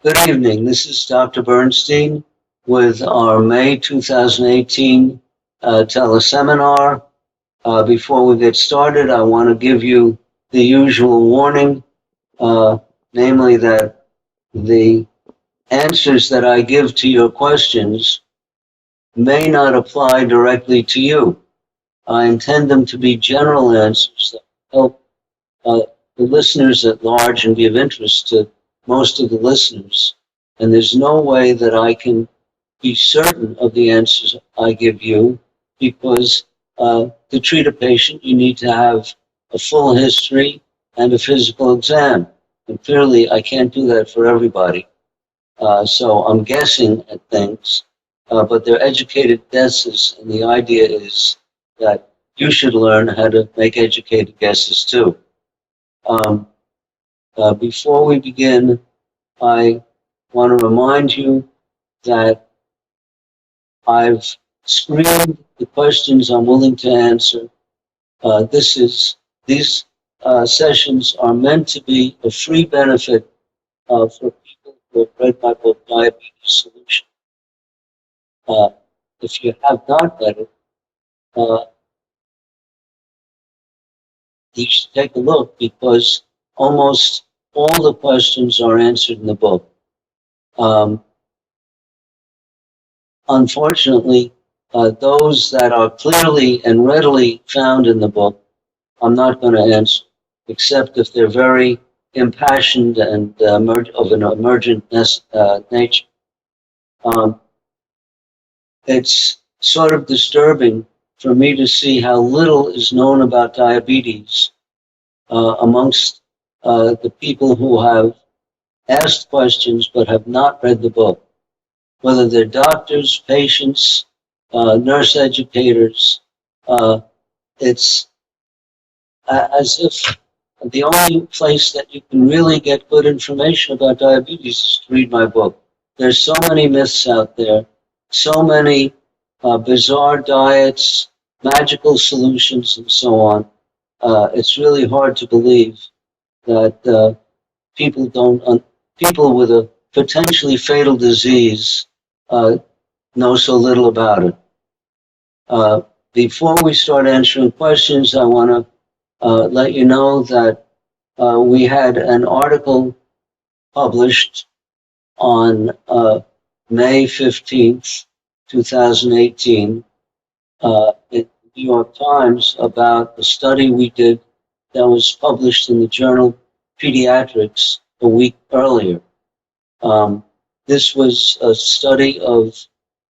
Good evening. This is Dr. Bernstein with our May 2018 teleseminar. Before we get started, I want to give you the usual warning, namely that the answers that I give to your questions may not apply directly to you. I intend them to be general answers that help the listeners at large and be of interest to most of the listeners. And there's no way that I can be certain of the answers I give you because to treat a patient, you need to have a full history and a physical exam. And clearly, I can't do that for everybody. So I'm guessing at things, but they're educated guesses. And the idea is that you should learn how to make educated guesses too. Before we begin, I want to remind you that I've screened the questions I'm willing to answer. These sessions are meant to be a free benefit for people who have read my book, Diabetes Solution. If you have not read it, you should take a look because almost all the questions are answered in the book. Unfortunately, those that are clearly and readily found in the book, I'm not going to answer, except if they're very impassioned and of an emergent nature. It's sort of disturbing for me to see how little is known about diabetes amongst the people who have asked questions but have not read the book, whether they're doctors, patients, nurse educators. It's as if the only place that you can really get good information about diabetes is to read my book. There's so many myths out there, so many bizarre diets, magical solutions, and so on. It's really hard to believe that people with a potentially fatal disease know so little about it. Before we start answering questions, I want to let you know that we had an article published on May 15th, 2018 in the New York Times about a study we did that was published in the journal Pediatrics a week earlier. This was a study of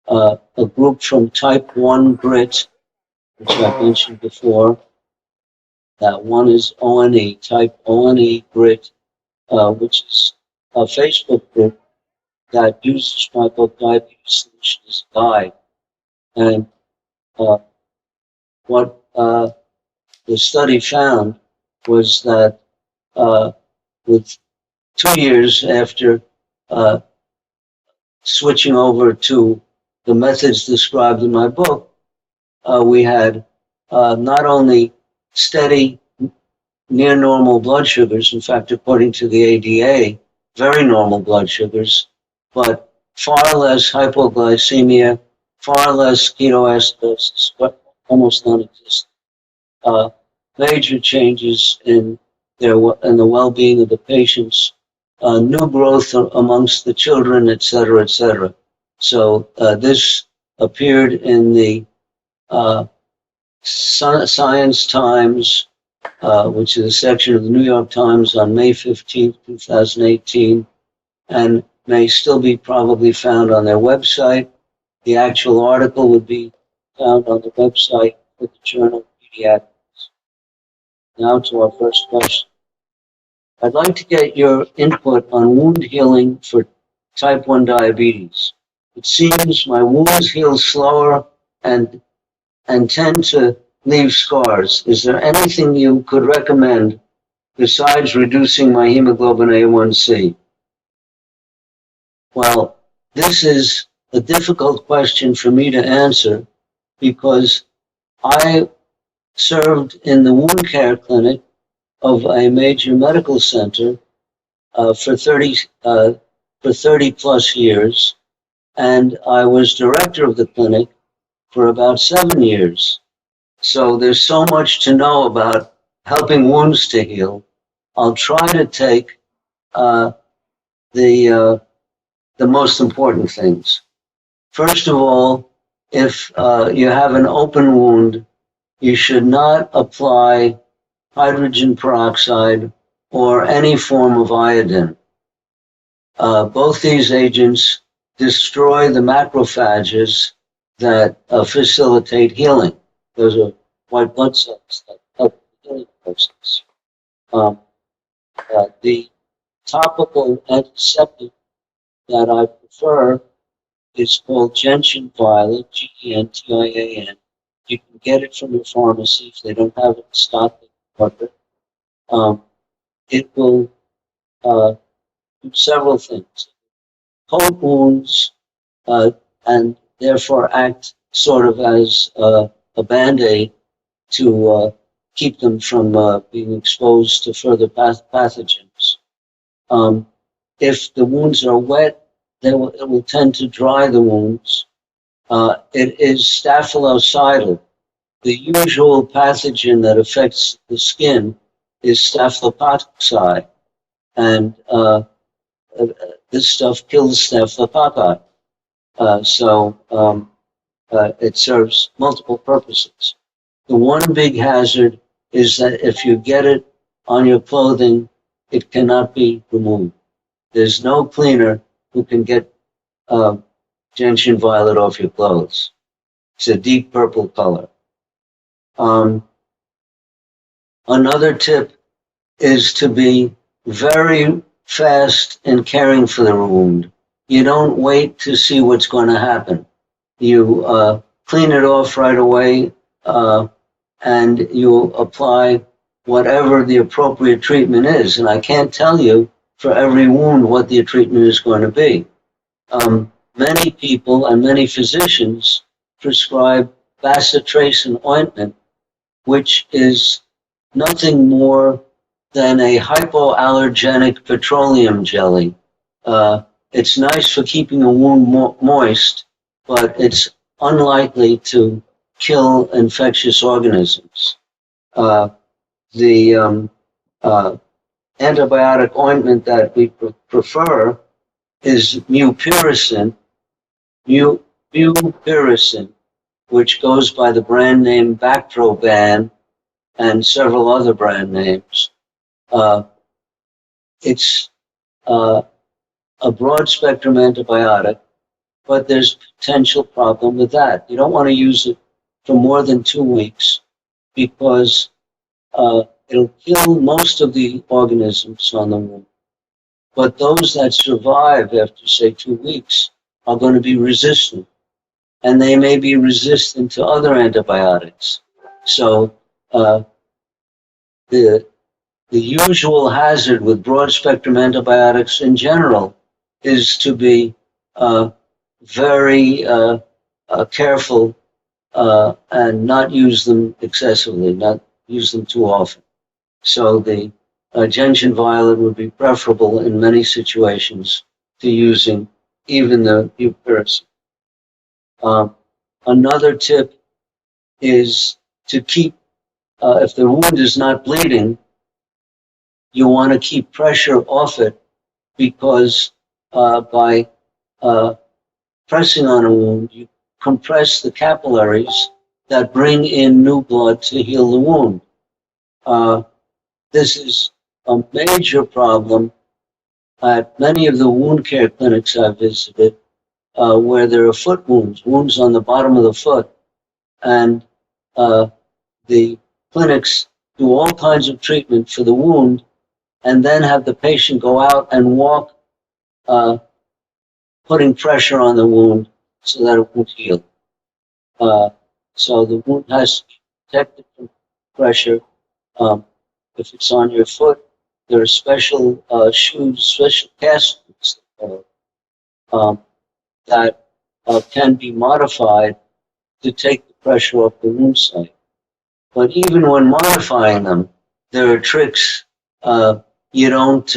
a group from type 1 grit, which I mentioned before. That one is ONE, type ONE grit, which is a Facebook group that uses my book Diabetes Solution as a guide. And what the study found was that with 2 years after switching over to the methods described in my book, we had not only steady, near normal blood sugars, in fact, according to the ADA, very normal blood sugars, but far less hypoglycemia, far less ketoacidosis, almost non-existent. Major changes in the well-being of the patients, new growth amongst the children, et cetera, et cetera. So this appeared in the Science Times, which is a section of the New York Times on May 15th, 2018, and may still be probably found on their website. The actual article would be found on the website of the journal Pediatrics. Now to our first question. I'd like to get your input on wound healing for type 1 diabetes. It seems my wounds heal slower and tend to leave scars. Is there anything you could recommend besides reducing my hemoglobin A1C? Well, this is a difficult question for me to answer because I served in the wound care clinic of a major medical center for 30 for 30 plus years, and I was director of the clinic for about 7 years. So there's so much to know about helping wounds to heal. I'll try to take the most important things. First of all, if you have an open wound, you should not apply hydrogen peroxide or any form of iodine. Both these agents destroy the macrophages that facilitate healing. Those are white blood cells that help the healing process. The topical antiseptic that I prefer is called gentian violet, G-E-N-T-I-A-N. You can get it from your pharmacy if they don't have it in stock. It will do several things. Coat wounds and therefore act sort of as a Band-Aid to keep them from being exposed to further pathogens. If the wounds are wet, it will tend to dry the wounds. It is staphylocidal. The usual pathogen that affects the skin is Staphylococcus, and this stuff kills Staphylococci. So it serves multiple purposes. The one big hazard is that if you get it on your clothing, it cannot be removed. There's no cleaner who can get gentian violet off your clothes. It's a deep purple color. Another tip is to be very fast in caring for the wound. You don't wait to see what's going to happen. You clean it off right away, and you apply whatever the appropriate treatment is. And I can't tell you for every wound what the treatment is going to be. Many people and many physicians prescribe bacitracin ointment, which is nothing more than a hypoallergenic petroleum jelly. It's nice for keeping a wound moist, but it's unlikely to kill infectious organisms. The antibiotic ointment that we prefer is mupirocin, which goes by the brand name Bactroban and several other brand names. It's a broad spectrum antibiotic, but there's potential problem with that. You don't want to use it for more than 2 weeks because it'll kill most of the organisms on the wound. But those that survive after, say, 2 weeks are going to be resistant, and they may be resistant to other antibiotics. So the usual hazard with broad-spectrum antibiotics in general is to be very careful and not use them excessively, not use them too often. So the gentian violet would be preferable in many situations to using even the mupirocin. Another tip is to keep, if the wound is not bleeding, you want to keep pressure off it because by pressing on a wound, you compress the capillaries that bring in new blood to heal the wound. This is a major problem at many of the wound care clinics I've visited, where there are foot wounds on the bottom of the foot, and the clinics do all kinds of treatment for the wound and then have the patient go out and walk, putting pressure on the wound so that it won't heal. So the wound has to be protected from pressure. If it's on your foot, there are special shoes, special cast that can be modified to take the pressure off the wound site. But even when modifying them, there are tricks. You don't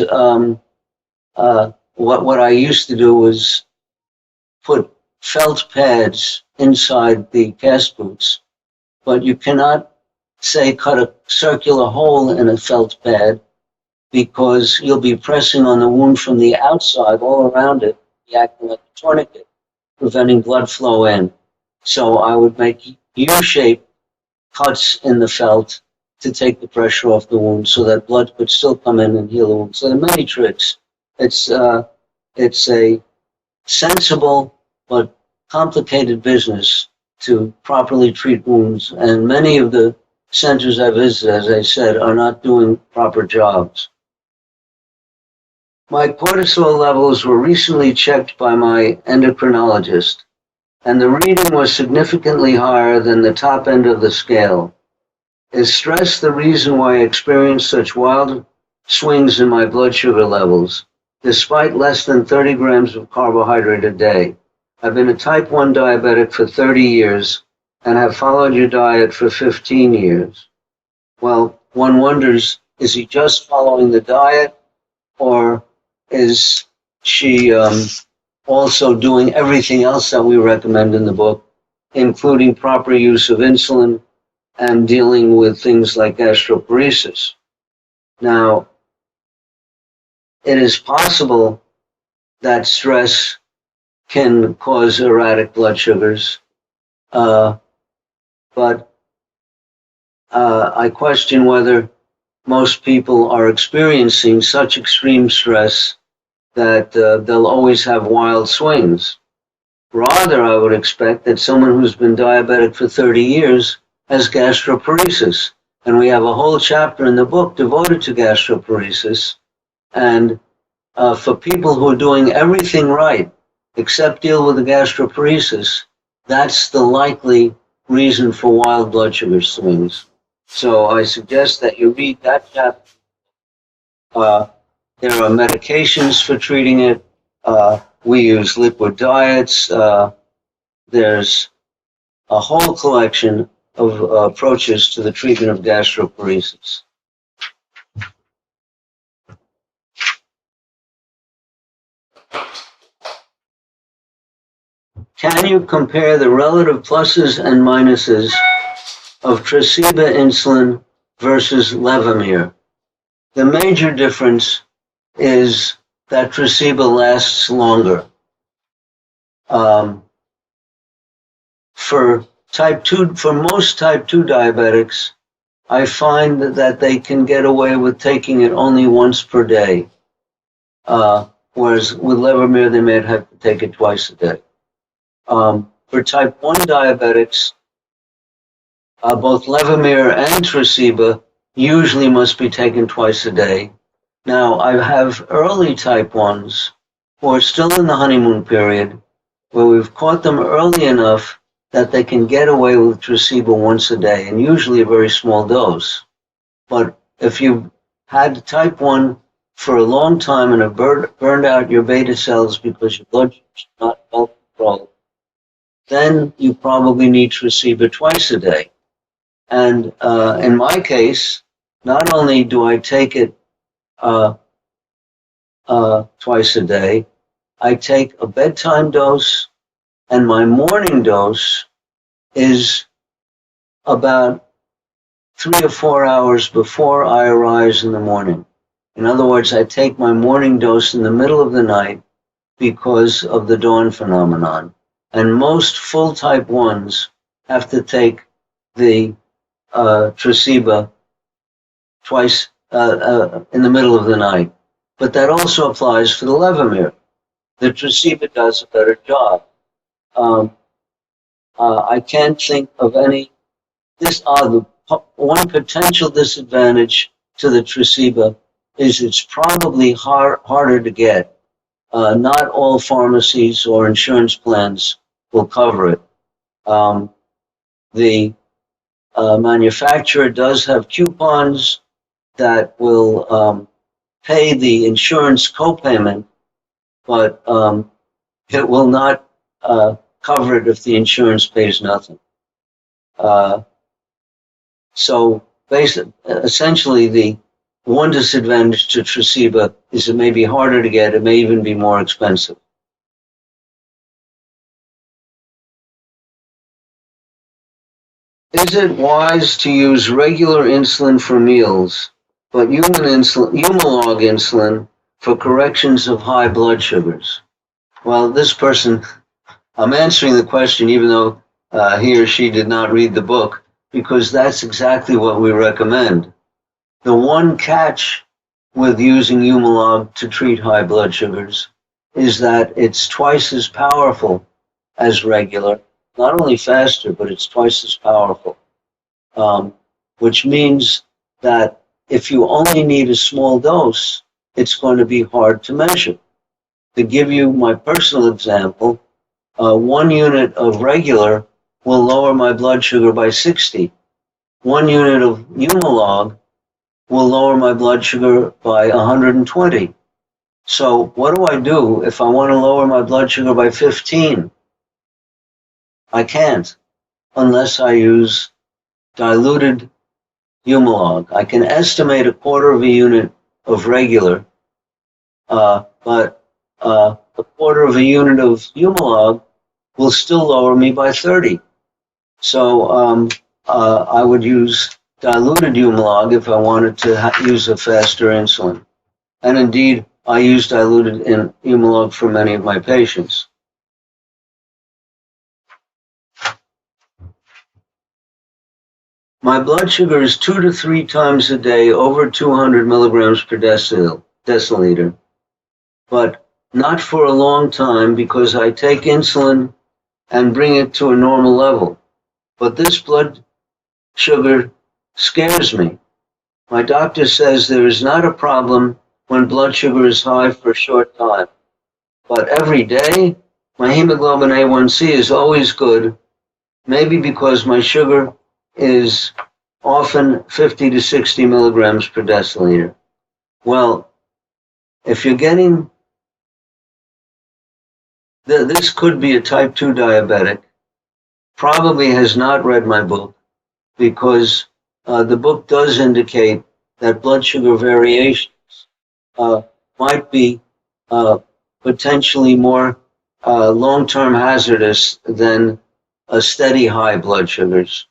what I used to do was put felt pads inside the cast boots, but you cannot, say, cut a circular hole in a felt pad because you'll be pressing on the wound from the outside all around it, acting like a tourniquet, preventing blood flow in. So I would make U-shaped cuts in the felt to take the pressure off the wound so that blood could still come in and heal the wound. So there are many tricks. It's a sensible but complicated business to properly treat wounds, and many of the centers I visited, as I said, are not doing proper jobs. My cortisol levels were recently checked by my endocrinologist, and the reading was significantly higher than the top end of the scale. Is stress the reason why I experience such wild swings in my blood sugar levels, despite less than 30 grams of carbohydrate a day? I've been a type 1 diabetic for 30 years and have followed your diet for 15 years. Well, one wonders, is he just following the diet, or is she also doing everything else that we recommend in the book, including proper use of insulin and dealing with things like gastroparesis? Now, it is possible that stress can cause erratic blood sugars, but I question whether most people are experiencing such extreme stress that they'll always have wild swings. Rather, I would expect that someone who's been diabetic for 30 years has gastroparesis. And we have a whole chapter in the book devoted to gastroparesis. And for people who are doing everything right, except deal with the gastroparesis, that's the likely reason for wild blood sugar swings. So I suggest that you read that chapter. There are medications for treating it. We use liquid diets. There's a whole collection of approaches to the treatment of gastroparesis. Can you compare the relative pluses and minuses of Tresiba insulin versus Levemir? The major difference is that Tresiba lasts longer. For most type 2 diabetics, I find that they can get away with taking it only once per day, whereas with Levemir they may have to take it twice a day. For type 1 diabetics, both Levemir and Tresiba usually must be taken twice a day. Now, I have early type 1s who are still in the honeymoon period, where we've caught them early enough that they can get away with Tresiba once a day, and usually a very small dose. But if you've had type 1 for a long time and have burned out your beta cells because your blood sugar is not well controlled, then you probably need Tresiba twice a day. And in my case, not only do I take it twice a day, I take a bedtime dose, and my morning dose is about 3 or 4 hours before I arise in the morning. In other words, I take my morning dose in the middle of the night because of the dawn phenomenon. And most full type 1s have to take the Tresiba twice in the middle of the night. But that also applies for the Levemir. The Tresiba does a better job. I can't think of any. One potential disadvantage to the Tresiba is it's probably harder to get. Not all pharmacies or insurance plans will cover it. The manufacturer does have coupons that will pay the insurance copayment, but it will not cover it if the insurance pays nothing. So essentially, one disadvantage to Tresiba is it may be harder to get. It may even be more expensive. Is it wise to use regular insulin for meals, but Humalog insulin for corrections of high blood sugars? Well, this person, I'm answering the question even though he or she did not read the book, because that's exactly what we recommend. The one catch with using Humalog to treat high blood sugars is that it's twice as powerful as regular. Not only faster, but it's twice as powerful, which means that if you only need a small dose, it's going to be hard to measure. To give you my personal example, 1 unit of regular will lower my blood sugar by 60. 1 unit of Humalog will lower my blood sugar by 120. So what do I do if I want to lower my blood sugar by 15? I can't unless I use diluted Humalog. I can estimate a quarter of a unit of regular, but a quarter of a unit of Humalog will still lower me by 30. So I would use diluted Humalog if I wanted to use a faster insulin. And indeed, I use diluted Humalog for many of my patients. My blood sugar is 2 to 3 times a day over 200 milligrams per deciliter, but not for a long time because I take insulin and bring it to a normal level. But this blood sugar scares me. My doctor says there is not a problem when blood sugar is high for a short time, but every day my hemoglobin A1C is always good, maybe because my sugar is often 50 to 60 milligrams per deciliter. Well, if you're getting, this could be a type 2 diabetic, probably has not read my book, because the book does indicate that blood sugar variations might be potentially more long-term hazardous than a steady high blood sugars.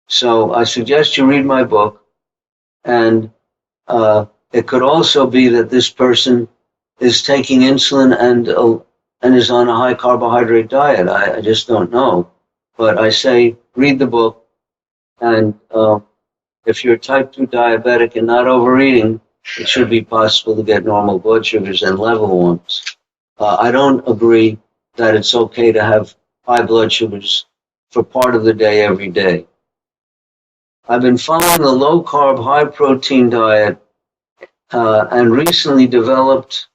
So I suggest you read my book, and it could also be that this person is taking insulin and is on a high carbohydrate diet. I just don't know. But I say read the book, and if you're type 2 diabetic and not overeating, it should be possible to get normal blood sugars and level ones. I don't agree that it's okay to have high blood sugars for part of the day every day. I've been following a low-carb, high-protein diet and recently developed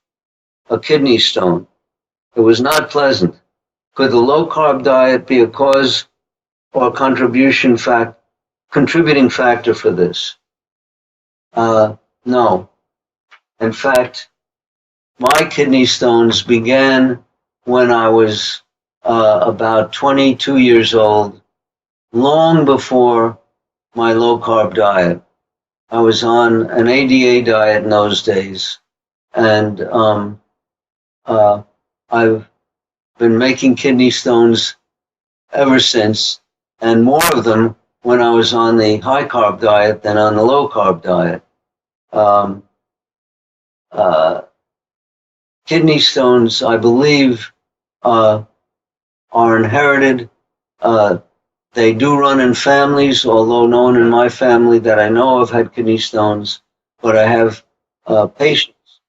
a kidney stone. It was not pleasant. Could the low-carb diet be a cause or contributing factor for this? No. In fact, my kidney stones began when I was about 22 years old, long before my low-carb diet. I was on an ADA diet in those days, and I've been making kidney stones ever since, and more of them when I was on the high-carb diet than on the low-carb diet. Kidney stones, I believe, are inherited. They do run in families, although no one in my family that I know of had kidney stones, but I have patients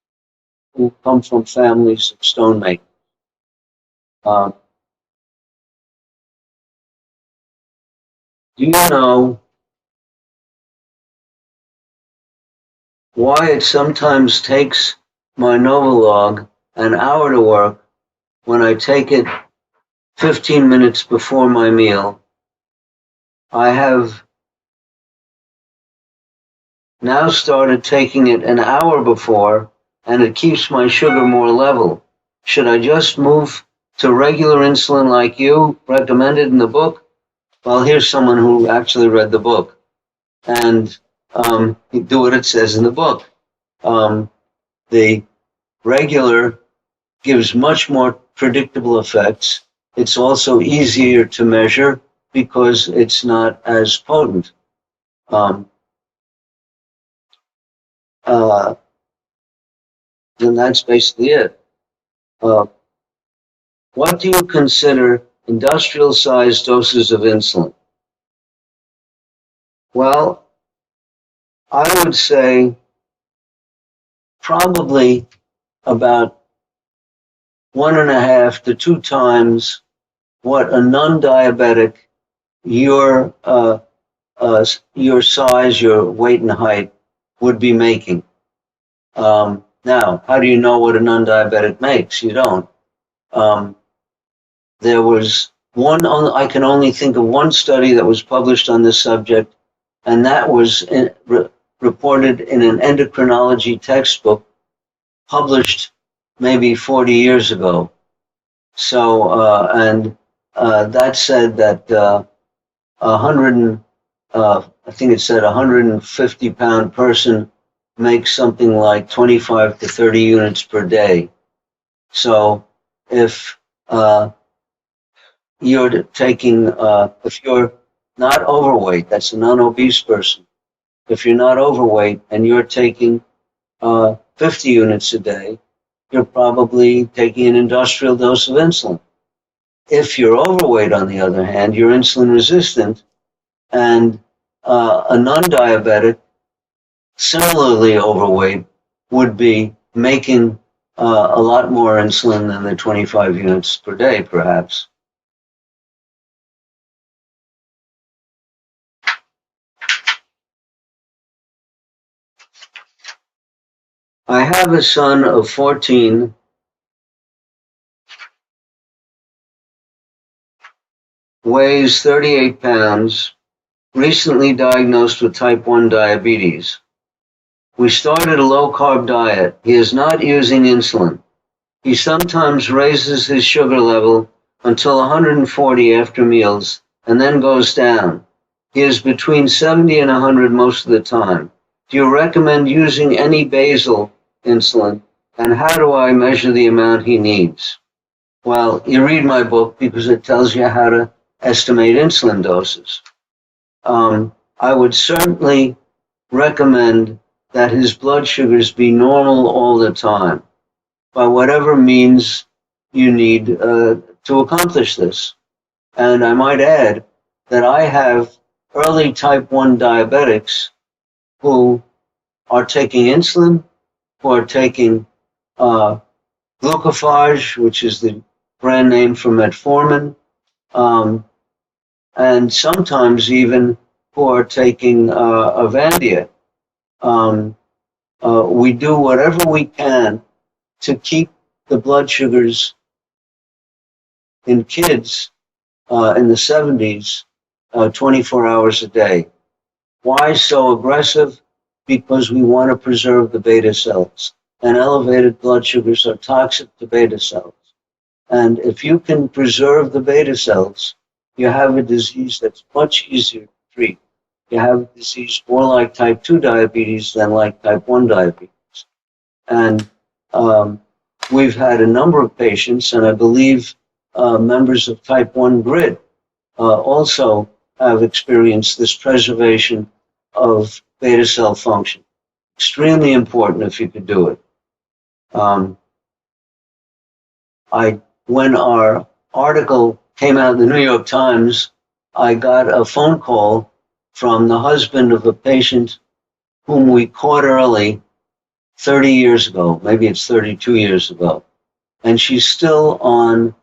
who come from families of stone makers. Do you know why it sometimes takes my Novolog an hour to work when I take it 15 minutes before my meal? I have now started taking it an hour before, and it keeps my sugar more level. Should I just move to regular insulin like you recommended in the book? Well, here's someone who actually read the book. And You do what it says in the book. The regular gives much more predictable effects. It's also easier to measure because it's not as potent. And that's basically it. What do you consider industrial-sized doses of insulin? Well, I would say probably about 1.5 to 2 times what a non-diabetic, your size, your weight and height would be making. Now, how do you know what a non-diabetic makes? You don't. There was I can only think of one study that was published on this subject, and that was reported in an endocrinology textbook published maybe 40 years ago. So, that said that 100, I think it said 150-pound person makes something like 25 to 30 units per day. So if you're taking, if you're not overweight, that's a non-obese person. If you're not overweight and you're taking 50 units a day, you're probably taking an industrial dose of insulin. If you're overweight, on the other hand, you're insulin resistant, and a non-diabetic, similarly overweight, would be making a lot more insulin than the 25 units per day, perhaps. I have a son of 14 weighs 38 pounds, recently diagnosed with type 1 diabetes. We started a low-carb diet. He is not using insulin. He sometimes raises his sugar level until 140 after meals and then goes down. He is between 70 and 100 most of the time. Do you recommend using any basal insulin, and how do I measure the amount he needs? Well, you read my book because it tells you how to estimate insulin doses. I would certainly recommend that his blood sugars be normal all the time, by whatever means you need to accomplish this. And I might add that I have early type 1 diabetics who are taking insulin, who are taking glucophage, which is the brand name for metformin, and sometimes even who are taking Avandia. We do whatever we can to keep the blood sugars in kids in the 70s 24 hours a day. Why so aggressive? Because we want to preserve the beta cells. And elevated blood sugars are toxic to beta cells. And if you can preserve the beta cells, you have a disease that's much easier to treat. You have a disease more like type 2 diabetes than like type 1 diabetes. And we've had a number of patients, and I believe members of type 1 GRID also have experienced this preservation of beta cell function. Extremely important if you could do it. When our article came out in the New York Times, I got a phone call from the husband of a patient whom we caught early 30 years ago, maybe it's 32 years ago. And she's still on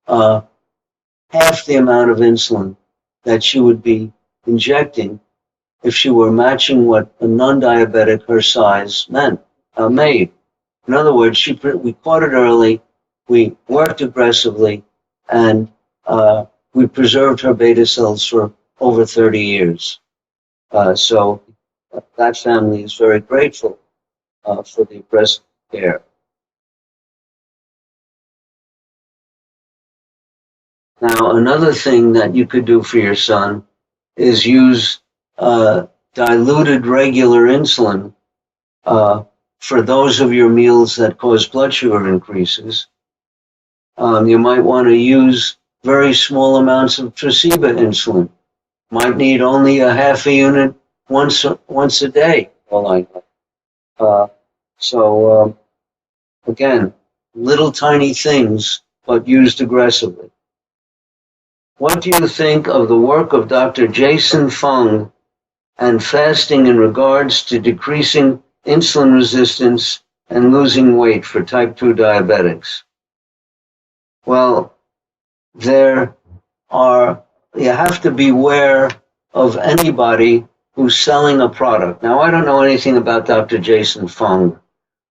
half the amount of insulin that she would be injecting if she were matching what a non-diabetic her size made. In other words, we caught it early, we worked aggressively, and we preserved her beta cells for over 30 years. So that family is very grateful for the aggressive care. Now, another thing that you could do for your son is use diluted regular insulin for those of your meals that cause blood sugar increases. You might want to use very small amounts of Tresiba insulin. Might need only a half a unit once a day, all I know. Again, little tiny things, but used aggressively. What do you think of the work of Dr. Jason Fung and fasting in regards to decreasing insulin resistance and losing weight for type 2 diabetics? Well, you have to beware of anybody who's selling a product. Now, I don't know anything about Dr. Jason Fung.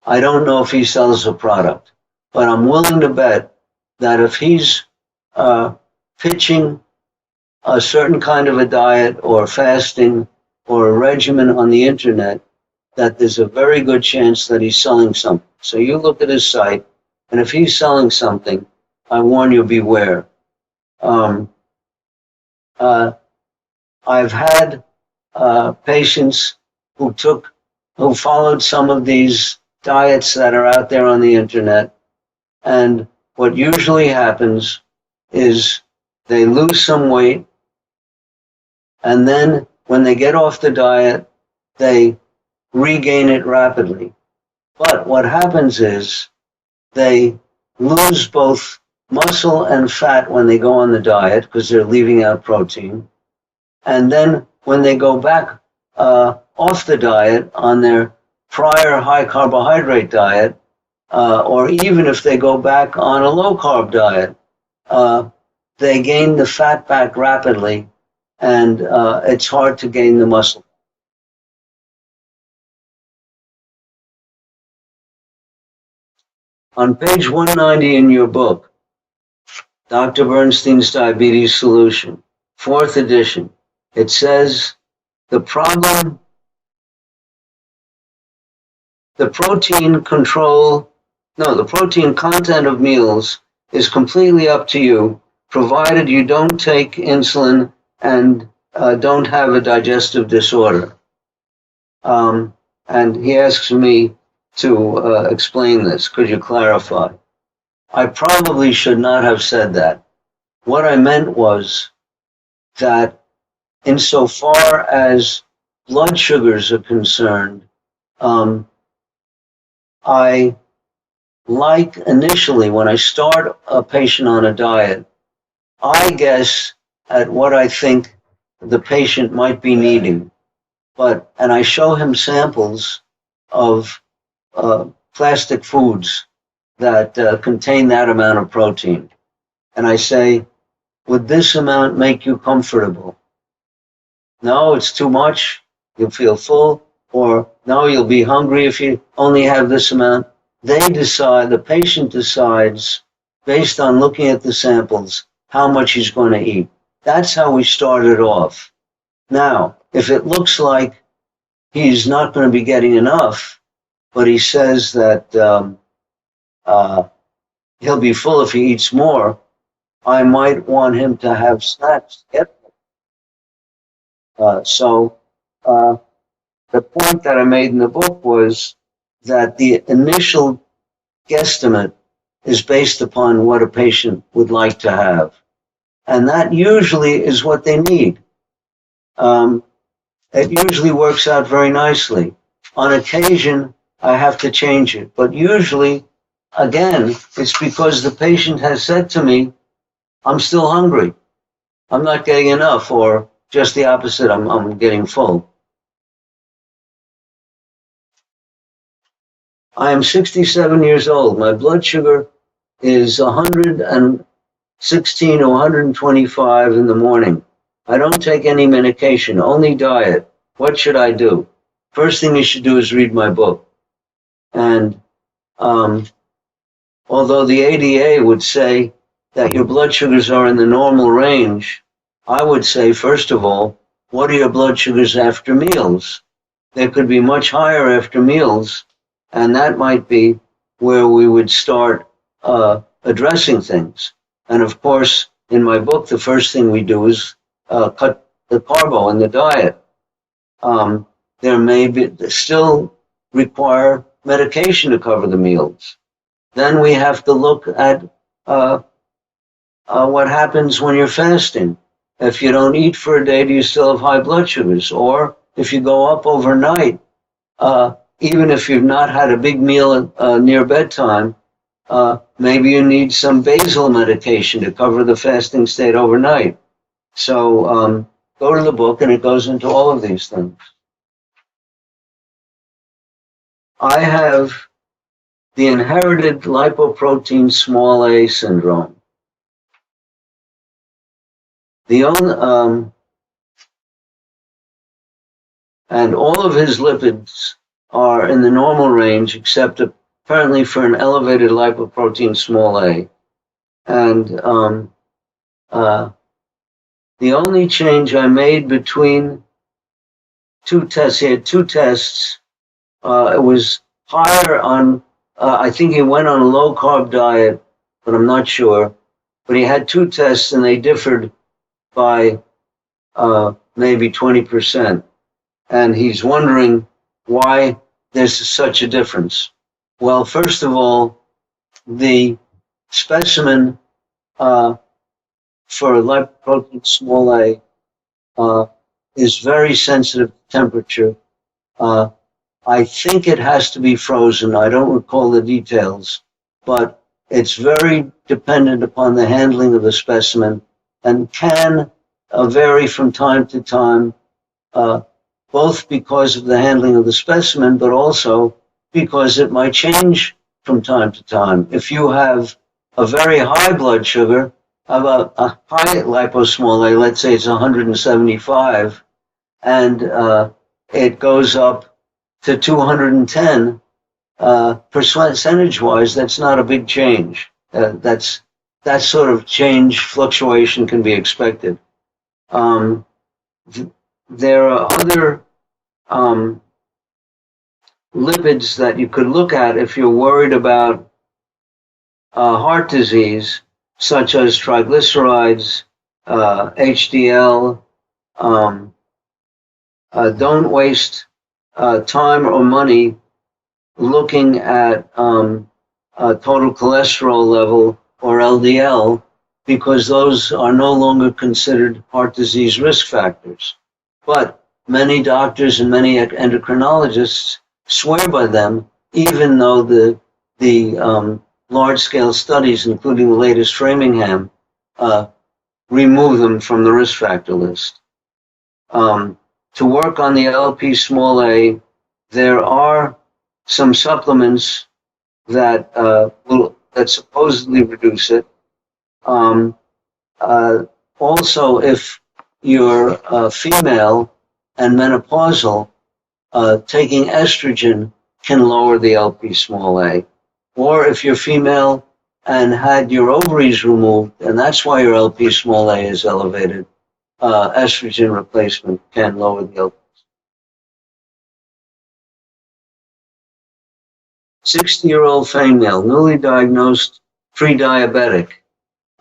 I don't know if he sells a product, but I'm willing to bet that if he's pitching a certain kind of a diet or fasting or a regimen on the internet, that there's a very good chance that he's selling something. So you look at his site, and if he's selling something, I warn you, beware. I've had patients who followed some of these diets that are out there on the internet, and what usually happens is they lose some weight, and then when they get off the diet, they regain it rapidly. But what happens is they lose both muscle and fat when they go on the diet because they're leaving out protein. And then when they go back off the diet on their prior high carbohydrate diet, or even if they go back on a low carb diet, they gain the fat back rapidly, and it's hard to gain the muscle. On page 190 in your book, Dr. Bernstein's Diabetes Solution, 4th edition, it says the protein content of meals is completely up to you, provided you don't take insulin and don't have a digestive disorder. And he asks me to explain this. Could you clarify? I probably should not have said that. What I meant was that insofar as blood sugars are concerned, I like initially when I start a patient on a diet, I guess at what I think the patient might be needing. And I show him samples of plastic foods that contain that amount of protein. And I say, would this amount make you comfortable? No, it's too much. You'll feel full. Or no, you'll be hungry if you only have this amount. They decide, the patient decides, based on looking at the samples, how much he's going to eat. That's how we started off. Now, if it looks like he's not going to be getting enough, but he says that he'll be full if he eats more, I might want him to have snacks to get more. The point that I made in the book was that the initial guesstimate is based upon what a patient would like to have. And that usually is what they need. It usually works out very nicely. On occasion, I have to change it. But usually, again, it's because the patient has said to me, I'm still hungry. I'm not getting enough, or just the opposite, I'm getting full. I am 67 years old. My blood sugar is 116 to 125 in the morning. I don't take any medication, only diet. What should I do? First thing you should do is read my book. And although the ADA would say that your blood sugars are in the normal range, I would say, first of all, what are your blood sugars after meals? They could be much higher after meals, and that might be where we would start addressing things. And of course, in my book, the first thing we do is cut the carbo in the diet. There may be still require medication to cover the meals. Then we have to look at what happens when you're fasting. If you don't eat for a day, do you still have high blood sugars? Or if you go up overnight, even if you've not had a big meal near bedtime, maybe you need some basal medication to cover the fasting state overnight. So go to the book, and it goes into all of these things. I have the inherited lipoprotein small a syndrome. The only, and all of his lipids are in the normal range, except apparently for an elevated lipoprotein small a. And the only change I made between two tests, he had two tests. It was higher on, I think he went on a low carb diet, but I'm not sure. But he had two tests, and they differed by maybe 20%. And he's wondering why there's such a difference. Well, first of all, the specimen for lipoprotein small a is very sensitive to temperature. I think it has to be frozen. I don't recall the details, but it's very dependent upon the handling of the specimen and can vary from time to time, both because of the handling of the specimen, but also because it might change from time to time. If you have a very high blood sugar, about a high liposmall a, let's say it's 175, and it goes up to 210, percentage-wise, that's not a big change. That sort of change fluctuation can be expected. There are other lipids that you could look at if you're worried about heart disease, such as triglycerides, HDL. Don't waste time or money looking at total cholesterol level or LDL, because those are no longer considered heart disease risk factors. But many doctors and many endocrinologists swear by them, even though the large-scale studies, including the latest Framingham, remove them from the risk factor list. To work on the LP small a, there are some supplements that supposedly reduce it. Also, if you're female and menopausal, taking estrogen can lower the LP small a. Or if you're female and had your ovaries removed, and that's why your LP small a is elevated, estrogen replacement can lower the LP. 60-year-old female, newly diagnosed pre-diabetic,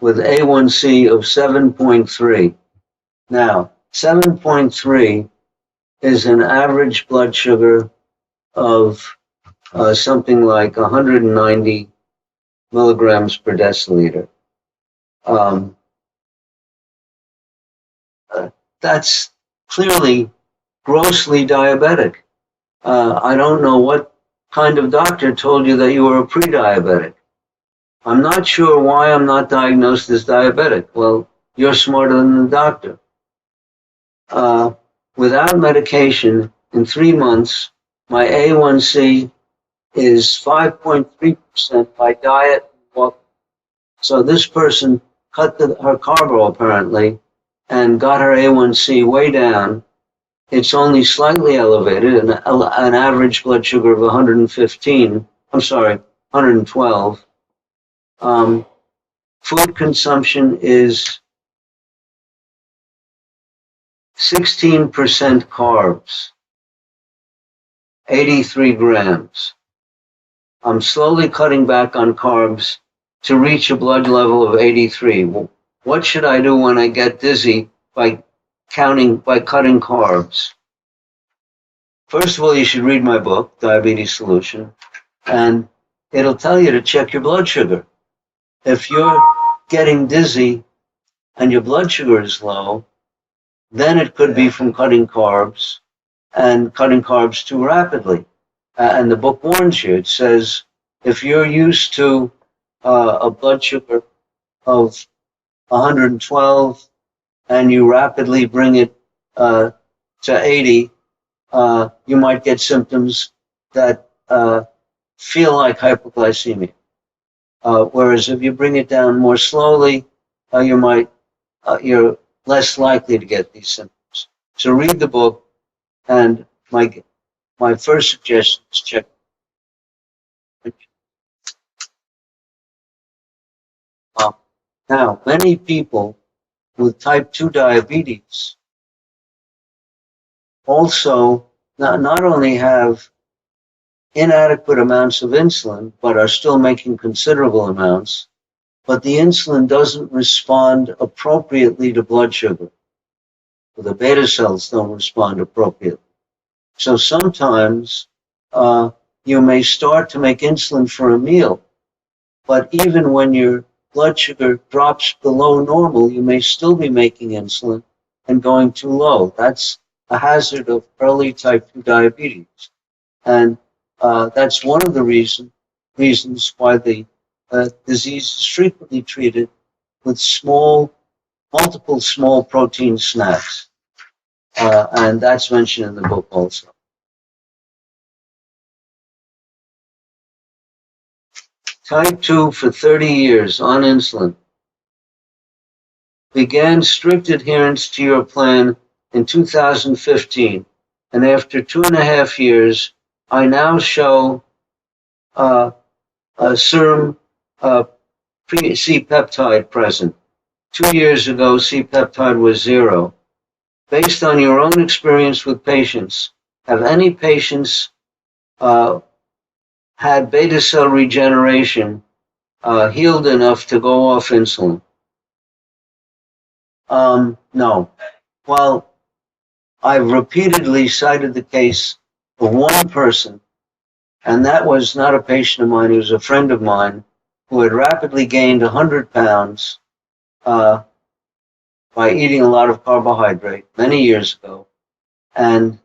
with A1C of 7.3. Now, 7.3 is an average blood sugar of something like 190 milligrams per deciliter. That's clearly grossly diabetic. I don't know what kind of doctor told you that you were a pre-diabetic. I'm not sure why I'm not diagnosed as diabetic. Well, you're smarter than the doctor. Without medication, in 3 months, my A1C is 5.3% by diet and walking. So this person cut her Carbo, apparently, and got her A1C way down. It's only slightly elevated, an average blood sugar of 112. Food consumption is 16% carbs, 83 grams. I'm slowly cutting back on carbs to reach a blood level of 83. Well, what should I do when I get dizzy by cutting carbs? First of all, you should read my book, Diabetes Solution, and it'll tell you to check your blood sugar. If you're getting dizzy and your blood sugar is low, then it could be from cutting carbs and cutting carbs too rapidly. And the book warns you. It says if you're used to a blood sugar of 112 and you rapidly bring it to 80, you might get symptoms that feel like hypoglycemia. Whereas if you bring it down more slowly, you're less likely to get these symptoms. So read the book, and my first suggestion is check. Now, many people with type 2 diabetes also not only have inadequate amounts of insulin, but are still making considerable amounts, but the insulin doesn't respond appropriately to blood sugar. The beta cells don't respond appropriately. So sometimes you may start to make insulin for a meal, but even when your blood sugar drops below normal, you may still be making insulin and going too low. That's a hazard of early type 2 diabetes. And that's one of the reasons why the disease is frequently treated with multiple small protein snacks. And that's mentioned in the book also. Type 2 for 30 years on insulin. Began strict adherence to your plan in 2015, and after 2.5 years, I now show a serum C-peptide present. 2 years ago, C-peptide was 0. Based on your own experience with patients, have any patients had beta cell regeneration healed enough to go off insulin? No. Well, I've repeatedly cited the case of one person, and that was not a patient of mine, he was a friend of mine who had rapidly gained 100 pounds by eating a lot of carbohydrate many years ago. And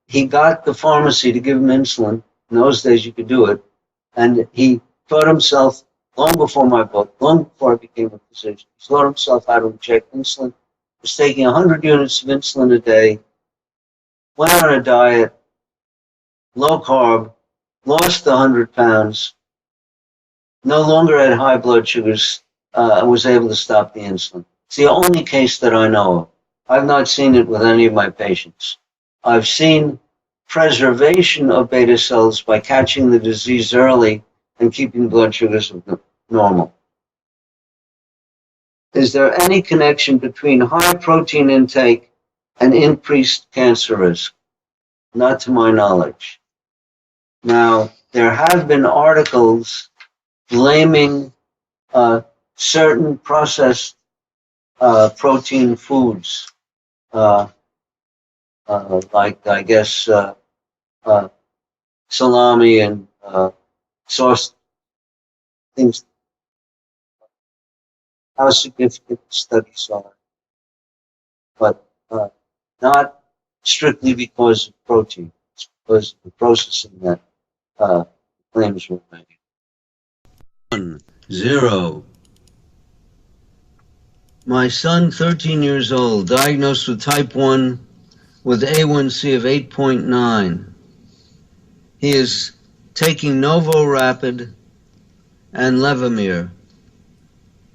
he got the pharmacy to give him insulin. In those days you could do it. And he taught himself, long before my book, long before I became a physician, he taught himself how to inject insulin. He was taking 100 units of insulin a day, went on a diet, low carb, lost 100 pounds, no longer had high blood sugars, was able to stop the insulin. It's the only case that I know of. I've not seen it with any of my patients. I've seen preservation of beta cells by catching the disease early and keeping blood sugars normal. Is there any connection between high protein intake and increased cancer risk? Not to my knowledge. Now, there have been articles blaming certain processed protein foods, like, I guess, salami and sauce, things. How significant the studies are, but not strictly because of protein. It's because of the processing that claims were made. 1, 0. My son, 13 years old, diagnosed with type 1 with A1C of 8.9. He is taking Novo Rapid and Levemir.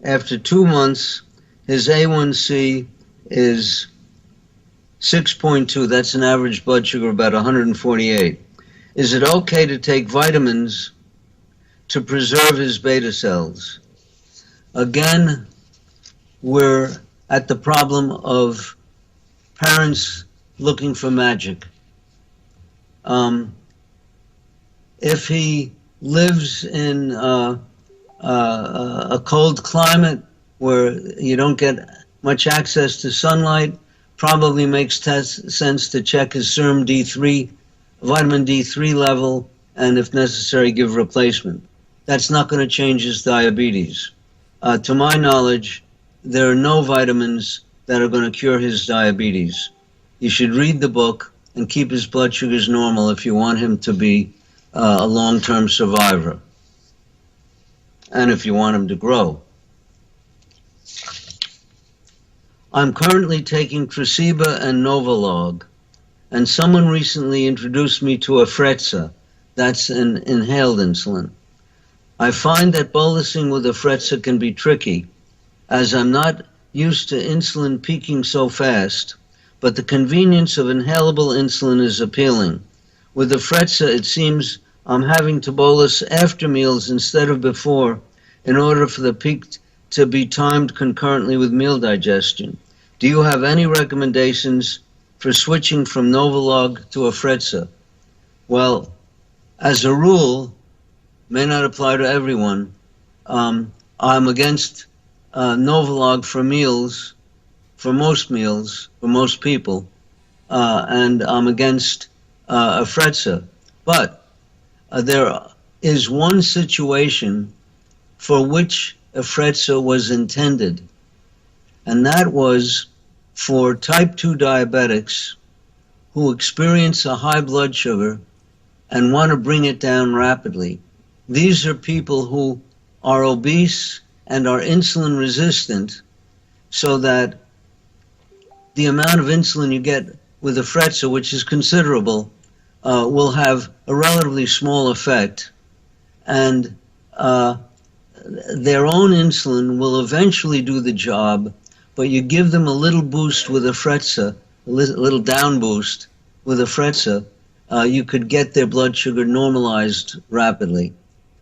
After 2 months, his A1C is 6.2. That's an average blood sugar of about 148. Is it okay to take vitamins to preserve his beta cells? Again, we're at the problem of parents looking for magic. If he lives in a cold climate where you don't get much access to sunlight, probably makes sense to check his serum D3, vitamin D3 level, and if necessary, give replacement. That's not going to change his diabetes. To my knowledge, there are no vitamins that are going to cure his diabetes. You should read the book and keep his blood sugars normal if you want him to be a long-term survivor, and if you want him to grow. I'm currently taking Tresiba and Novolog, and someone recently introduced me to Afrezza. That's an inhaled insulin. I find that bolusing with Afrezza can be tricky, as I'm not used to insulin peaking so fast, but the convenience of inhalable insulin is appealing. With Afrezza, it seems I'm having to bolus after meals instead of before in order for the peak to be timed concurrently with meal digestion. Do you have any recommendations for switching from Novolog to Afrezza? Well, as a rule, may not apply to everyone, I'm against Novolog for meals, for most meals, for most people, and I'm against Afrezza. But there is one situation for which Afrezza was intended, and that was for type 2 diabetics who experience a high blood sugar and want to bring it down rapidly. These are people who are obese and are insulin resistant, so that the amount of insulin you get with Afrezza, which is considerable, will have a relatively small effect, and their own insulin will eventually do the job, but you give them a little boost with Afrezza, a little down boost with Afrezza, you could get their blood sugar normalized rapidly.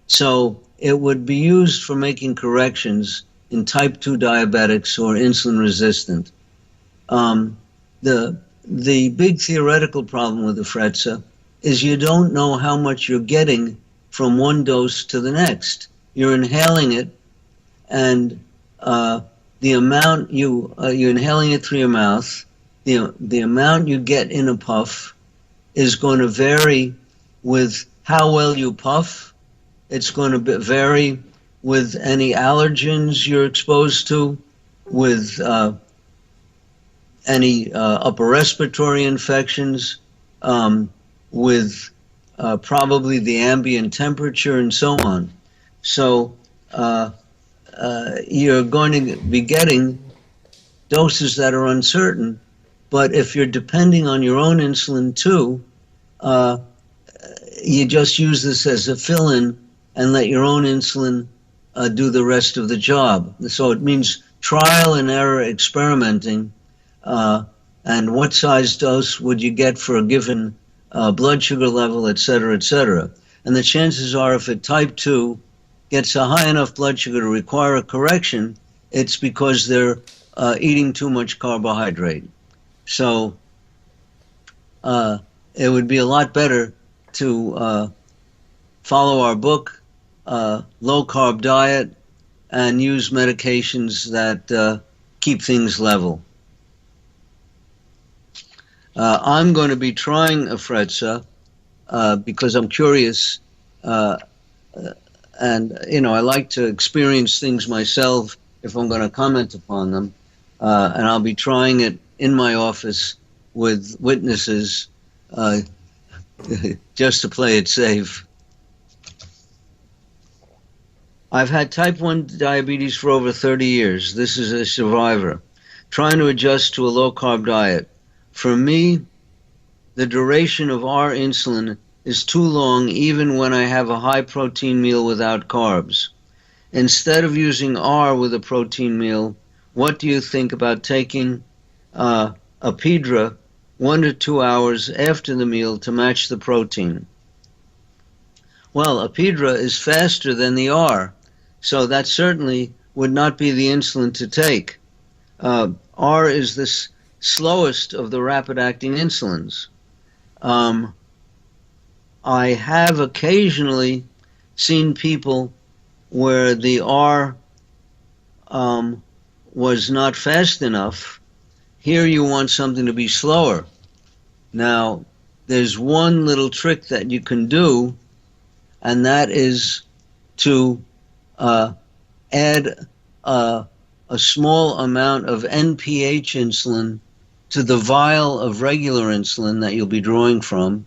So it would be used for making corrections in type 2 diabetics who are insulin resistant. The big theoretical problem with Afrezza is you don't know how much you're getting from one dose to the next. You're inhaling it, and the amount you're inhaling it through your mouth, the amount you get in a puff is going to vary with how well you puff. It's going to vary with any allergens you're exposed to, with any upper respiratory infections, with probably the ambient temperature and so on. So you're going to be getting doses that are uncertain, but if you're depending on your own insulin too, you just use this as a fill-in and let your own insulin do the rest of the job. So it means trial and error experimenting, and what size dose would you get for a given blood sugar level, et cetera, et cetera. And the chances are if a type 2 gets a high enough blood sugar to require a correction, it's because they're eating too much carbohydrate. So it would be a lot better to follow our book, low-carb diet, and use medications that keep things level. I'm going to be trying Afrezza because I'm curious, and I like to experience things myself if I'm going to comment upon them, and I'll be trying it in my office with witnesses just to play it safe. I've had type 1 diabetes for over 30 years. This is a survivor, trying to adjust to a low-carb diet. For me, the duration of our insulin is too long even when I have a high-protein meal without carbs. Instead of using R with a protein meal, what do you think about taking Apidra 1 to 2 hours after the meal to match the protein? Well, Apidra is faster than the R, so that certainly would not be the insulin to take. R is the slowest of the rapid-acting insulins. I have occasionally seen people where the R was not fast enough, Here you want something to be slower. Now, there's one little trick that you can do, and that is to add a small amount of NPH insulin to the vial of regular insulin that you'll be drawing from,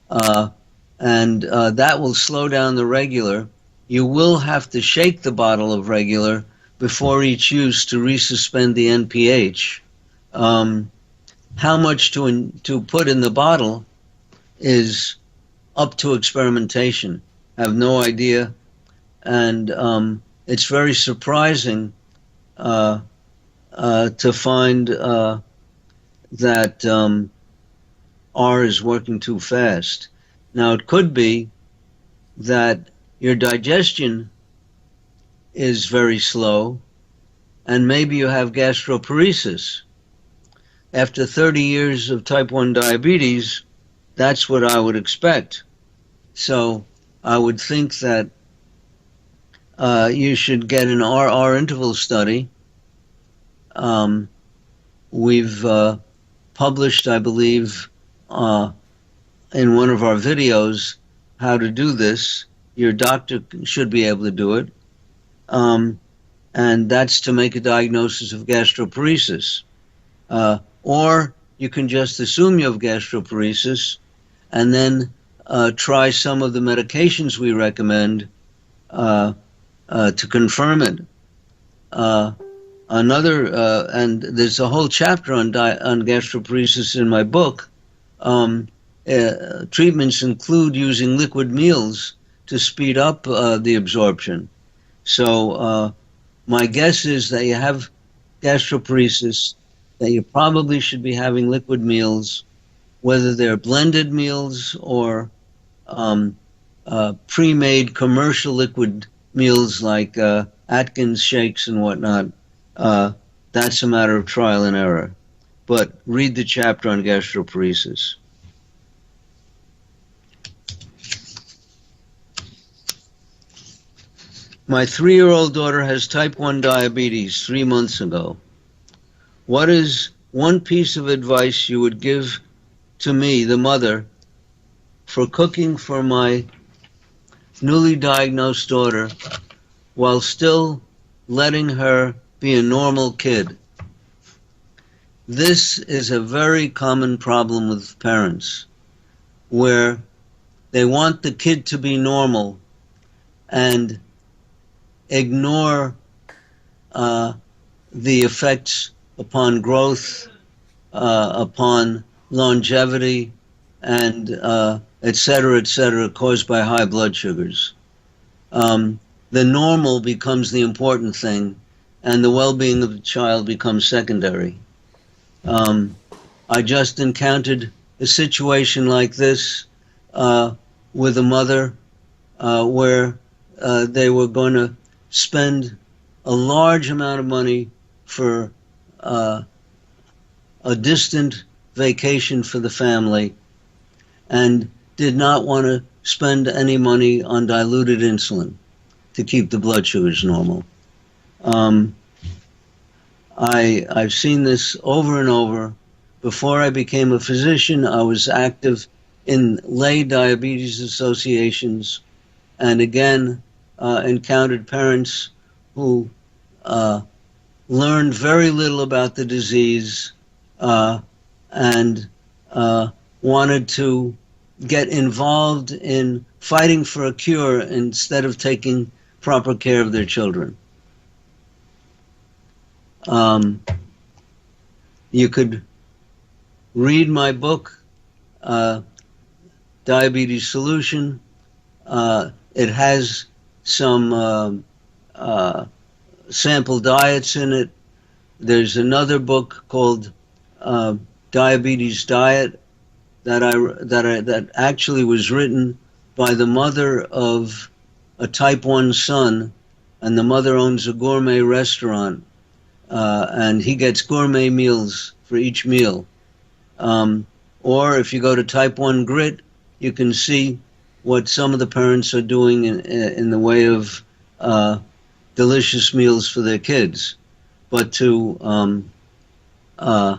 and that will slow down the regular. You will have to shake the bottle of regular before each use to resuspend the NPH. How much to put in the bottle is up to experimentation. I have no idea, and it's very surprising to find that R is working too fast. Now, it could be that your digestion is very slow, and maybe you have gastroparesis. After 30 years of type 1 diabetes, that's what I would expect. So I would think that you should get an RR interval study. We've published, I believe, in one of our videos how to do this. Your doctor should be able to do it. And that's to make a diagnosis of gastroparesis. Or you can just assume you have gastroparesis and then try some of the medications we recommend to confirm it. And there's a whole chapter on gastroparesis in my book. Treatments include using liquid meals to speed up the absorption. So my guess is that you have gastroparesis, that you probably should be having liquid meals, whether they're blended meals or pre-made commercial liquid meals like Atkins shakes and whatnot. That's a matter of trial and error. But read the chapter on gastroparesis. My 3-year-old daughter has type 1 diabetes 3 months ago. What is one piece of advice you would give to me, the mother, for cooking for my newly diagnosed daughter while still letting her be a normal kid? This is a very common problem with parents, where they want the kid to be normal and ignore the effects upon growth, upon longevity, and et cetera, caused by high blood sugars. The normal becomes the important thing, and the well-being of the child becomes secondary. I just encountered a situation like this with a mother where they were going to spend a large amount of money for a distant vacation for the family and did not want to spend any money on diluted insulin to keep the blood sugars normal. I've seen this over and over. Before I became a physician, I was active in lay diabetes associations, and again encountered parents who learned very little about the disease and wanted to get involved in fighting for a cure instead of taking proper care of their children. You could read my book, Diabetes Solution. It has some sample diets in it. There's another book called Diabetes Diet that actually was written by the mother of a type 1 son, and the mother owns a gourmet restaurant, and he gets gourmet meals for each meal. Or if you go to Type 1 Grit, you can see what some of the parents are doing in the way of delicious meals for their kids. But to uh,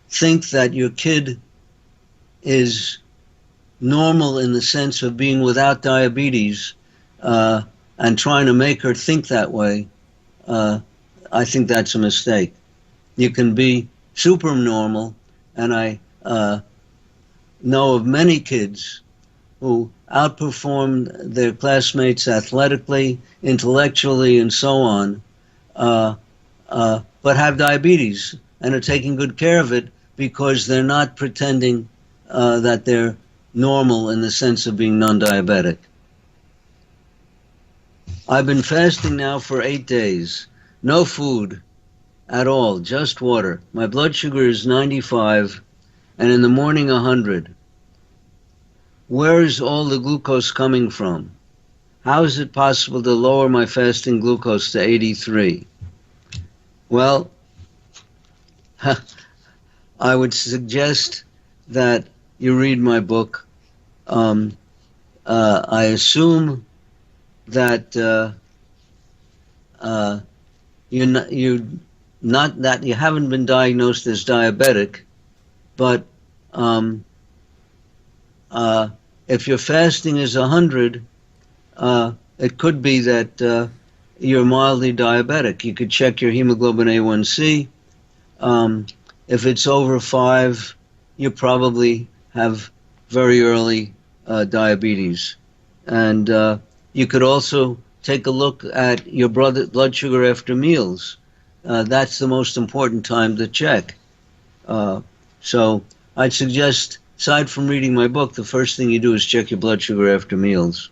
think that your kid is normal in the sense of being without diabetes and trying to make her think that way, I think that's a mistake. You can be super normal, and I know of many kids who outperformed their classmates athletically, intellectually, and so on, but have diabetes and are taking good care of it because they're not pretending that they're normal in the sense of being non-diabetic. I've been fasting now for 8 days. No food at all, just water. My blood sugar is 95, and in the morning 100. Where is all the glucose coming from? How is it possible to lower my fasting glucose to 83? Well, I would suggest that you read my book. I assume that you haven't been diagnosed as diabetic, but if your fasting is 100, it could be that you're mildly diabetic. You could check your hemoglobin A1C. If it's over 5, you probably have very early diabetes. And you could also take a look at your blood sugar after meals. That's the most important time to check. So I'd suggest, aside from reading my book, the first thing you do is check your blood sugar after meals.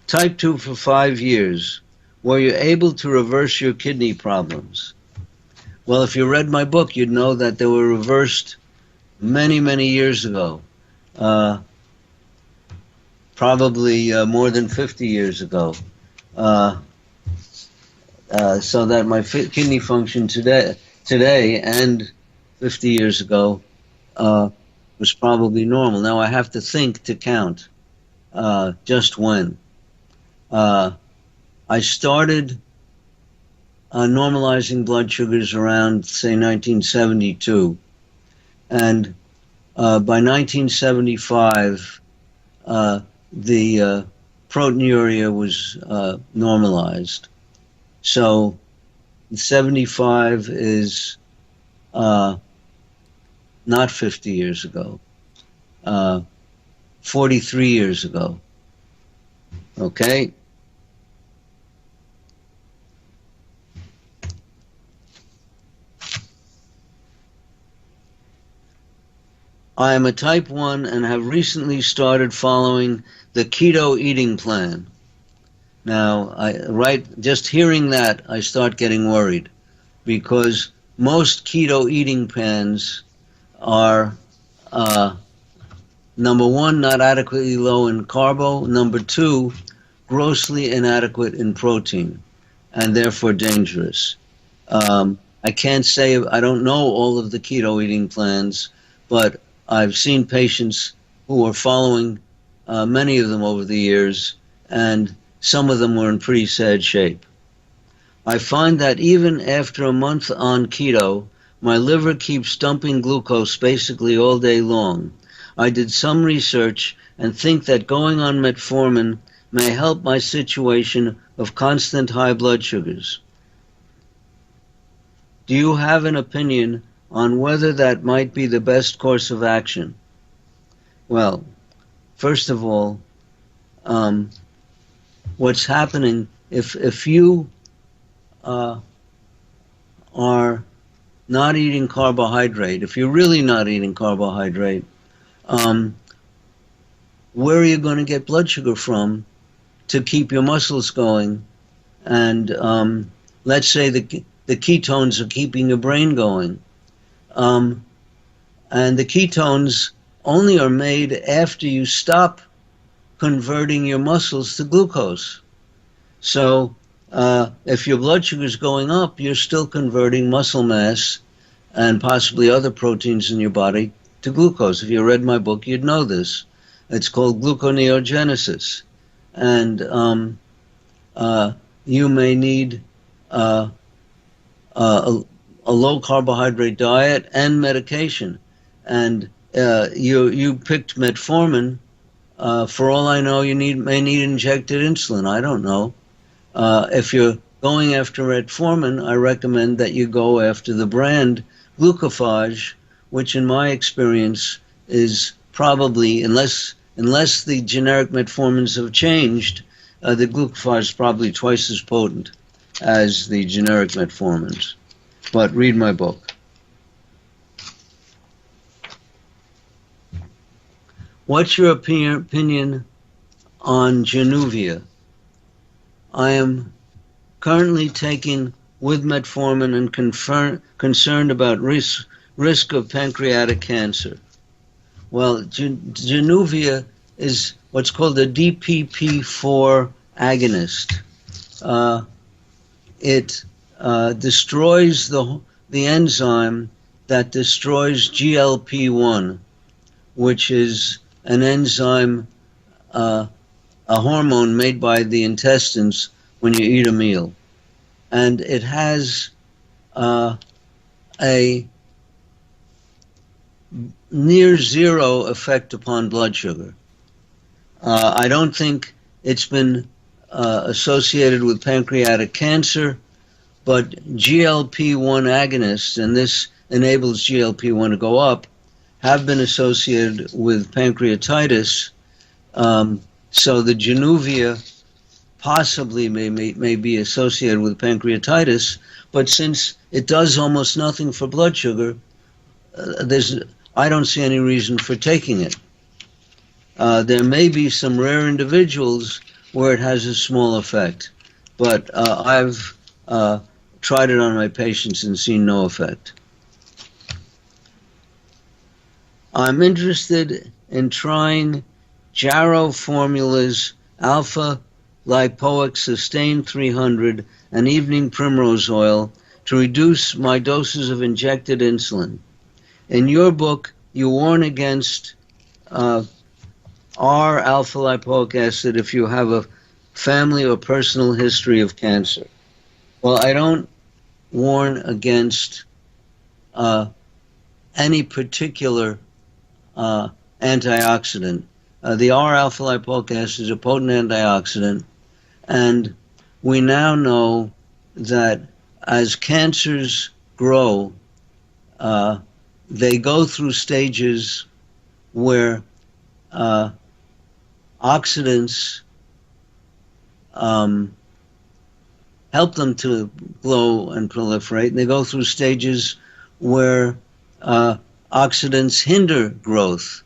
Type 2 for 5 years. Were you able to reverse your kidney problems? Well, if you read my book, you'd know that they were reversed many, many years ago. Probably more than 50 years ago. So that my kidney function today and 50 years ago was probably normal. Now I have to think to count just when. I started normalizing blood sugars around, say, 1972. And by 1975, the proteinuria was normalized. So 75 is not 50 years ago, 43 years ago. Okay? I am a type 1 and have recently started following the keto eating plan. Now, just hearing that, I start getting worried because most keto eating plans are, number one, not adequately low in carbo, number two, grossly inadequate in protein, and therefore dangerous. I can't say, I don't know all of the keto eating plans, but I've seen patients who are following many of them over the years, and some of them were in pretty sad shape. I find that even after a month on keto, my liver keeps dumping glucose basically all day long. I did some research and think that going on metformin may help my situation of constant high blood sugars. Do you have an opinion on whether that might be the best course of action? Well, first of all, what's happening, if you are not eating carbohydrate, if you're really not eating carbohydrate, where are you going to get blood sugar from to keep your muscles going? And let's say the ketones are keeping your brain going. And the ketones only are made after you stop converting your muscles to glucose. So if your blood sugar is going up, you're still converting muscle mass and possibly other proteins in your body to glucose. If you read my book, you'd know this. It's called gluconeogenesis. And you may need a low carbohydrate diet and medication. And you picked metformin. For all I know, you may need injected insulin. I don't know. If you're going after metformin, I recommend that you go after the brand glucophage, which in my experience is probably, unless the generic metformins have changed, the glucophage is probably twice as potent as the generic metformins. But read my book. What's your opinion on Januvia? I am currently taking with metformin and concerned about risk of pancreatic cancer. Well, Januvia is what's called a DPP-4 agonist. It destroys the enzyme that destroys GLP-1, which is an enzyme, a hormone made by the intestines when you eat a meal. And it has a near zero effect upon blood sugar. I don't think it's been associated with pancreatic cancer, but GLP-1 agonists, and this enables GLP-1 to go up, have been associated with pancreatitis. So the Januvia possibly may be associated with pancreatitis, but since it does almost nothing for blood sugar, I don't see any reason for taking it. There may be some rare individuals where it has a small effect, but I've tried it on my patients and seen no effect. I'm interested in trying Jarrow Formula's Alpha Lipoic Sustain 300 and Evening Primrose Oil to reduce my doses of injected insulin. In your book, you warn against R-alpha lipoic acid if you have a family or personal history of cancer. Well, I don't warn against any particular antioxidant. The R-alpha lipoic acid is a potent antioxidant, and we now know that as cancers grow, they go through stages where oxidants help them to grow and proliferate, and they go through stages where oxidants hinder growth.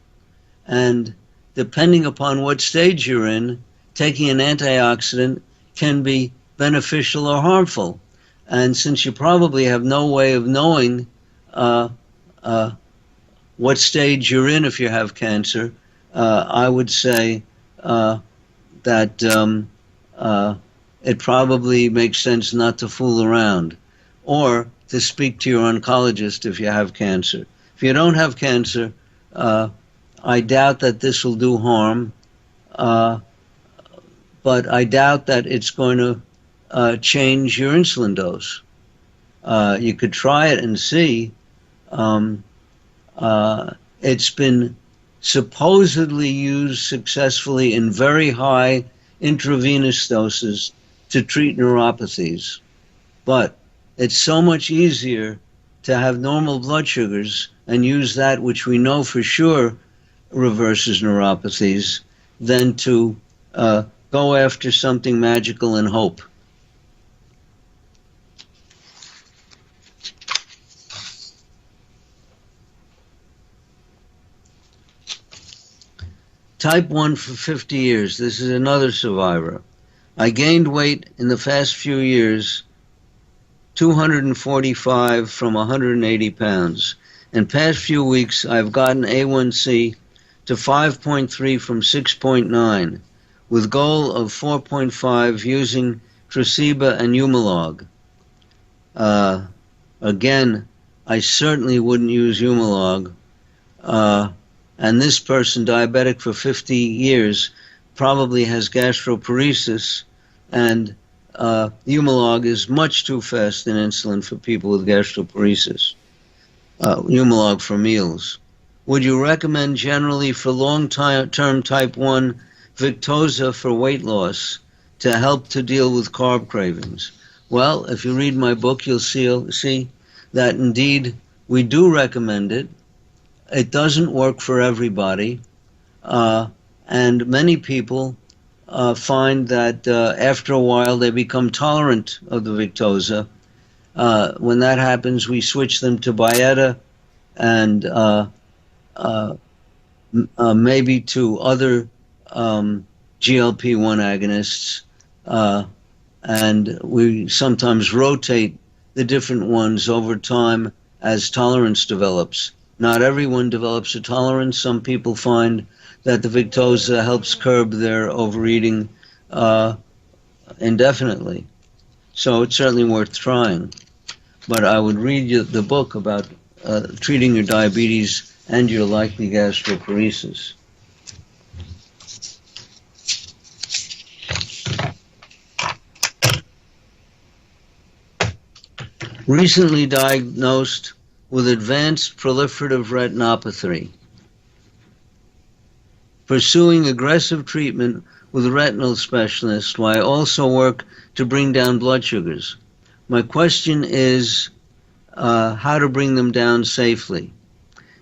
And depending upon what stage you're in, taking an antioxidant can be beneficial or harmful. And since you probably have no way of knowing what stage you're in if you have cancer, I would say that it probably makes sense not to fool around, or to speak to your oncologist if you have cancer. If you don't have cancer, I doubt that this will do harm, but I doubt that it's going to change your insulin dose. You could try it and see. It's been supposedly used successfully in very high intravenous doses to treat neuropathies. But it's so much easier to have normal blood sugars and use that which we know for sure reverses neuropathies than to go after something magical and hope. Type 1 for 50 years. This is another survivor. I gained weight in the past few years, 245 from 180 pounds. In past few weeks, I've gotten A1C to 5.3 from 6.9, with goal of 4.5 using Tresiba and Humalog. Again, I certainly wouldn't use Humalog. And this person, diabetic for 50 years, probably has gastroparesis, and Humalog is much too fast in insulin for people with gastroparesis. Humalog for meals. Would you recommend generally for long-term type 1 Victoza for weight loss to help to deal with carb cravings? Well, if you read my book, you'll see that indeed we do recommend it. It doesn't work for everybody, and many people find that after a while they become tolerant of the Victoza. When that happens, we switch them to Byetta and maybe to other GLP-1 agonists, and we sometimes rotate the different ones over time as tolerance develops. Not everyone develops a tolerance. Some people find that the Victoza helps curb their overeating indefinitely. So it's certainly worth trying. But I would read you the book about treating your diabetes and your likely gastroparesis. Recently diagnosed with advanced proliferative retinopathy. Pursuing aggressive treatment with a retinal specialist while I also work to bring down blood sugars. My question is how to bring them down safely.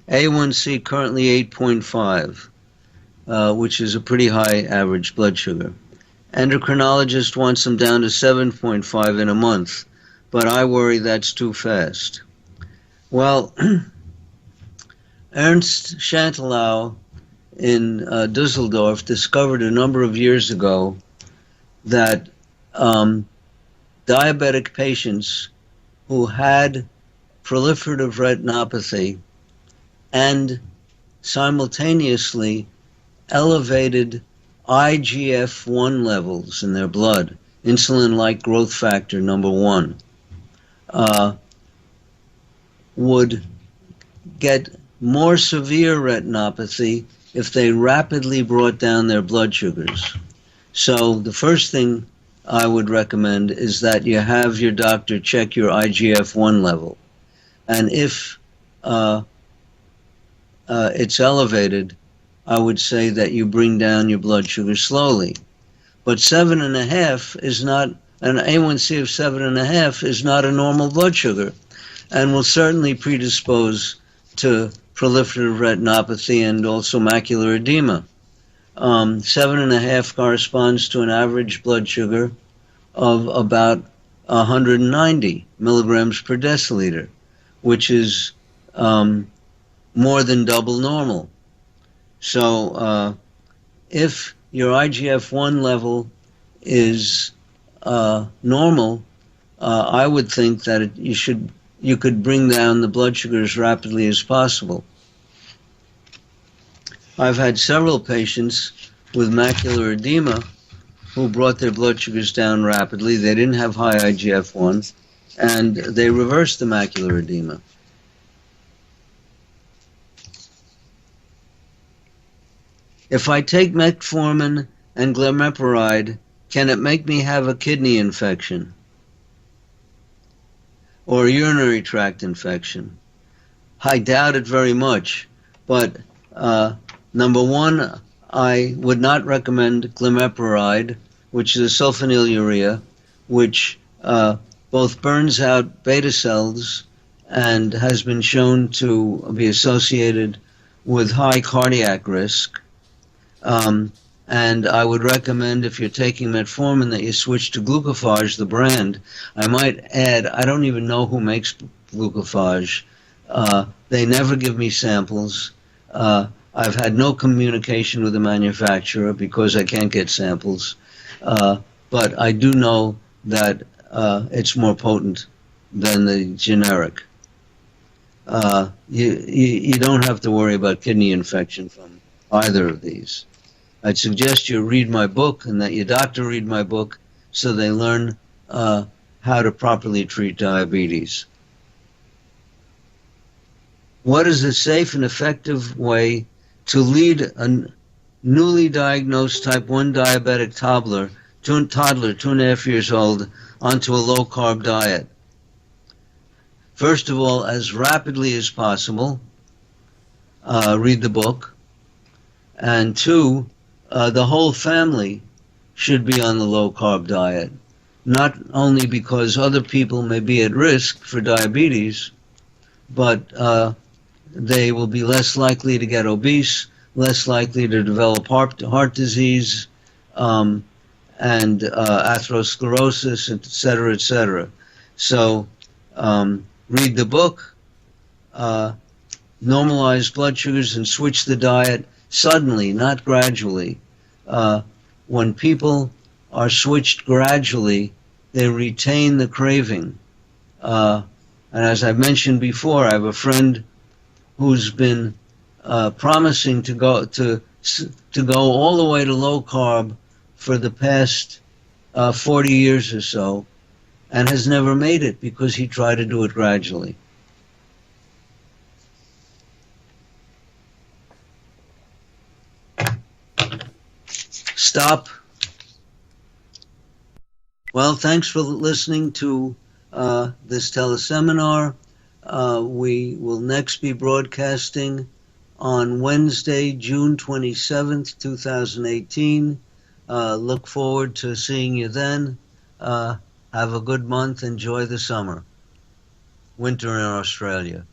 A1C currently 8.5, which is a pretty high average blood sugar. Endocrinologist wants them down to 7.5 in a month, but I worry that's too fast. Well, Ernst Chantelau in Dusseldorf discovered a number of years ago that diabetic patients who had proliferative retinopathy and simultaneously elevated IGF-1 levels in their blood, insulin-like growth factor number 1, would get more severe retinopathy if they rapidly brought down their blood sugars. So the first thing I would recommend is that you have your doctor check your IGF-1 level. And if it's elevated, I would say that you bring down your blood sugar slowly. But 7.5 is not, an A1C of 7.5 is not a normal blood sugar and will certainly predispose to proliferative retinopathy and also macular edema. 7.5 corresponds to an average blood sugar of about 190 milligrams per deciliter, which is more than double normal. So if your IGF-1 level is normal, I would think that you could bring down the blood sugar as rapidly as possible. I've had several patients with macular edema who brought their blood sugars down rapidly. They didn't have high IGF-1, and they reversed the macular edema. If I take metformin and glimepiride, can it make me have a kidney infection or a urinary tract infection? I doubt it very much, but number one, I would not recommend glimepiride, which is a sulfonylurea, which both burns out beta cells and has been shown to be associated with high cardiac risk. And I would recommend, if you're taking metformin, that you switch to glucophage, the brand. I might add, I don't even know who makes glucophage. They never give me samples. I've had no communication with the manufacturer because I can't get samples. But I do know that it's more potent than the generic. You don't have to worry about kidney infection from either of these. I'd suggest you read my book and that your doctor read my book so they learn how to properly treat diabetes. What is a safe and effective way to lead a newly diagnosed type 1 diabetic toddler toddler, 2.5 years old, onto a low-carb diet. First of all, as rapidly as possible, read the book. And two, the whole family should be on the low-carb diet, not only because other people may be at risk for diabetes, but they will be less likely to get obese, less likely to develop heart disease, and atherosclerosis, et cetera, et cetera. So read the book, normalize blood sugars, and switch the diet suddenly, not gradually. When people are switched gradually, they retain the craving. And as I mentioned before, I have a friend who's been promising to go all the way to low carb for the past 40 years or so, and has never made it because he tried to do it gradually. Stop. Well, thanks for listening to this teleseminar. We will next be broadcasting on Wednesday, June 27th, 2018. Look forward to seeing you then. Have a good month. Enjoy the summer. Winter in Australia.